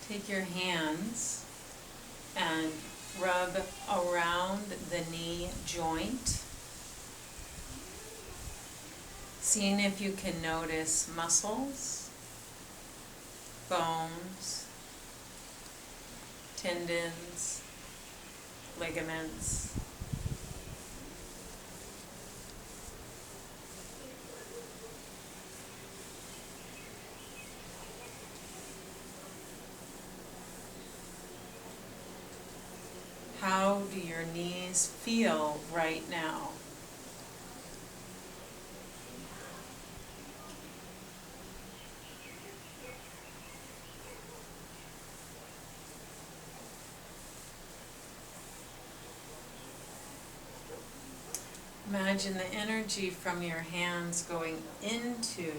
Take your hands and rub around the knee joint, seeing if you can notice muscles, bones, tendons, ligaments. How do your knees feel right now? Imagine the energy from your hands going into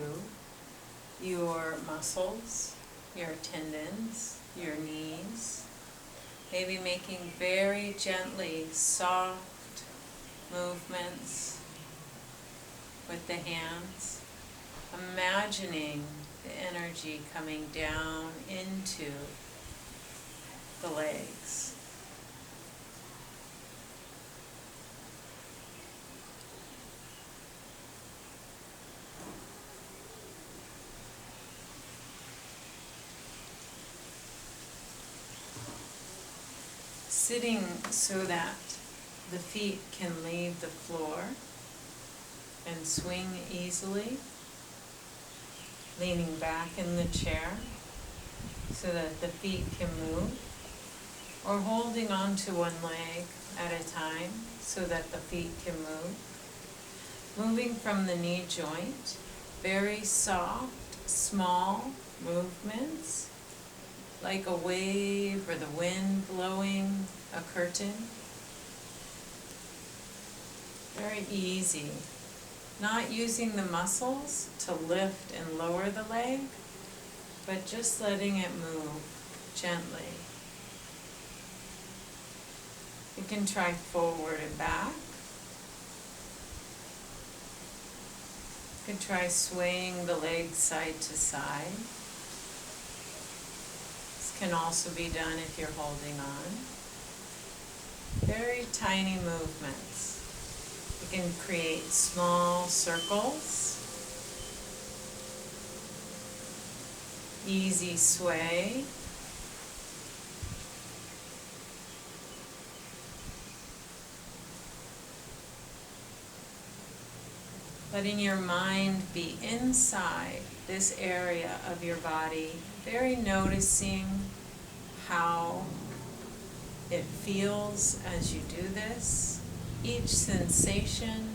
your muscles, your tendons, your knees. Maybe making very gently soft movements with the hands. Imagining the energy coming down into the legs. Sitting so that the feet can leave the floor and swing easily, leaning back in the chair so that the feet can move, or holding on to one leg at a time so that the feet can move. Moving from the knee joint, very soft, small movements, like a wave or the wind blowing a curtain. Very easy. Not using the muscles to lift and lower the leg, but just letting it move gently. You can try forward and back. You can try swaying the legs side to side. Can also be done if you're holding on. Very tiny movements. You can create small circles. Easy sway. Letting your mind be inside this area of your body, very noticing how it feels as you do this, each sensation.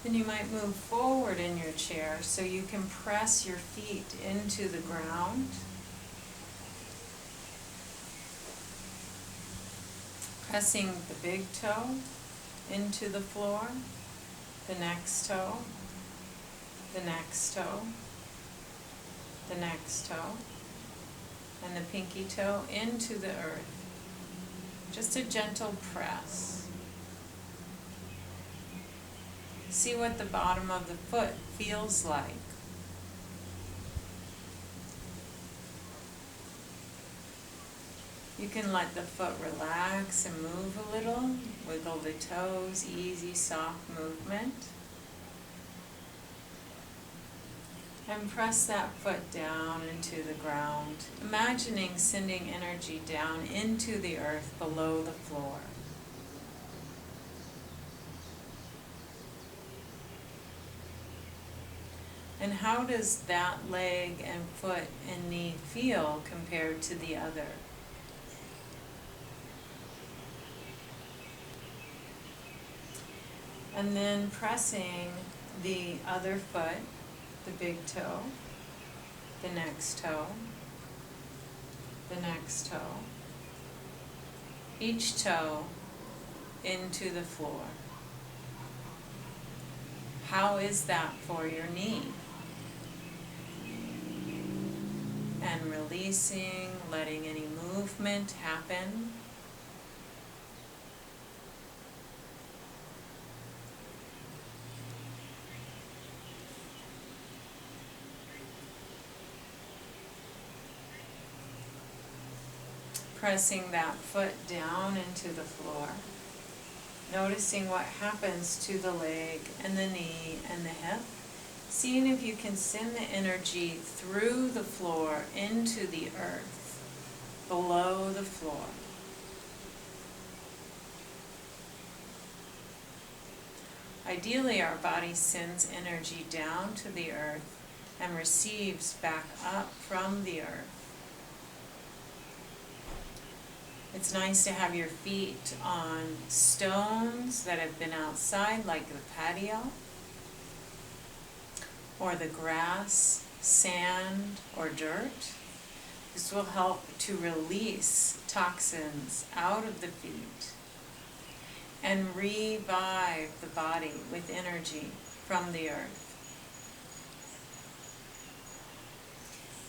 Then you might move forward in your chair so you can press your feet into the ground. Pressing the big toe into the floor, the next toe, the next toe, the next toe, and the pinky toe into the earth. Just a gentle press. See what the bottom of the foot feels like. You can let the foot relax and move a little. Wiggle the toes, easy, soft movement. And press that foot down into the ground, imagining sending energy down into the earth below the floor. And how does that leg and foot and knee feel compared to the other? And then pressing the other foot, the big toe, the next toe, the next toe, each toe into the floor. How is that for your knee? And releasing, letting any movement happen. pressing that foot down into the floor, noticing what happens to the leg and the knee and the hip, seeing if you can send the energy through the floor into the earth, below the floor. Ideally, our body sends energy down to the earth and receives back up from the earth. It's nice to have your feet on stones that have been outside, like the patio, or the grass, sand, or dirt. This will help to release toxins out of the feet and revive the body with energy from the earth.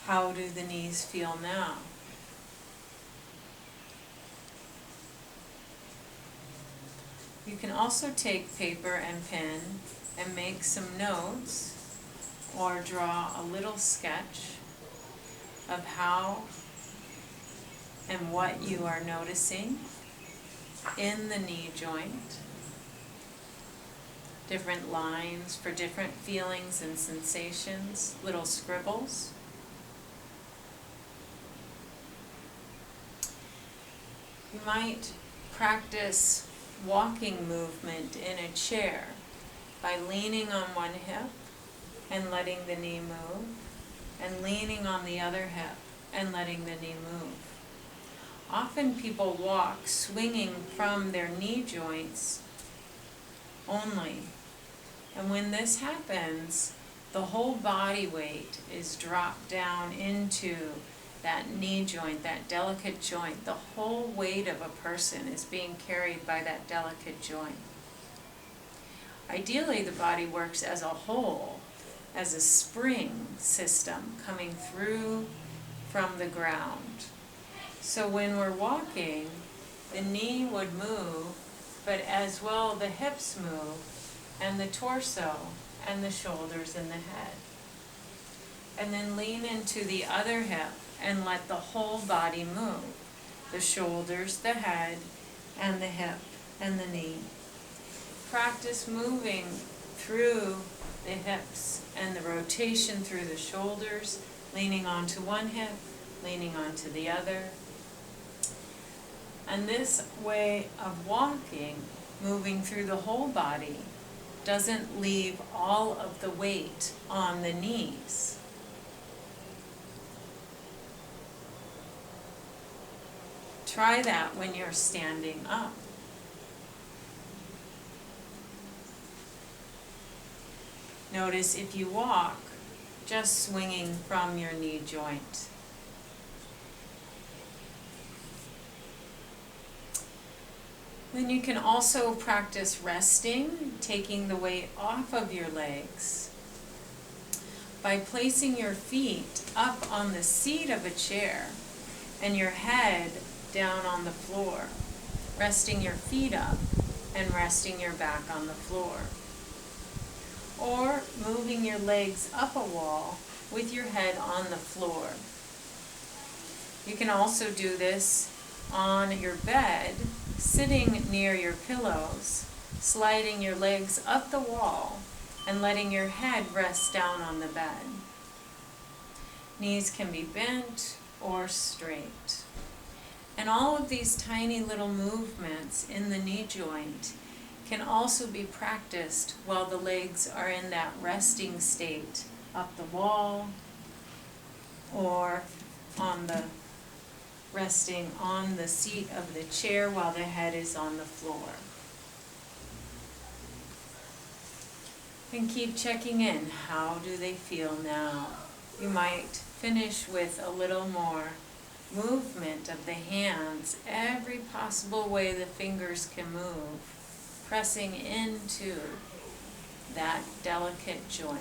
How do the knees feel now? You can also take paper and pen and make some notes or draw a little sketch of how and what you are noticing in the knee joint. Different lines for different feelings and sensations, little scribbles. You might practice walking movement in a chair by leaning on one hip and letting the knee move, and leaning on the other hip and letting the knee move. Often people walk swinging from their knee joints only, and when this happens, the whole body weight is dropped down into that knee joint, that delicate joint. The whole weight of a person is being carried by that delicate joint. Ideally, the body works as a whole, as a spring system coming through from the ground. So when we're walking, the knee would move, but as well the hips move, and the torso, and the shoulders, and the head. And then lean into the other hip and let the whole body move. The shoulders, the head, and the hip, and the knee. Practice moving through the hips and the rotation through the shoulders, leaning onto one hip, leaning onto the other. And this way of walking, moving through the whole body, doesn't leave all of the weight on the knees. Try that when you're standing up. Notice if you walk, just swinging from your knee joint. Then you can also practice resting, taking the weight off of your legs by placing your feet up on the seat of a chair and your head down on the floor, resting your feet up and resting your back on the floor. Or moving your legs up a wall with your head on the floor. You can also do this on your bed, sitting near your pillows, sliding your legs up the wall and letting your head rest down on the bed. Knees can be bent or straight. And all of these tiny little movements in the knee joint can also be practiced while the legs are in that resting state up the wall or on the resting on the seat of the chair while the head is on the floor. And keep checking in. How do they feel now? You might finish with a little more movement of the hands, every possible way the fingers can move, pressing into that delicate joint.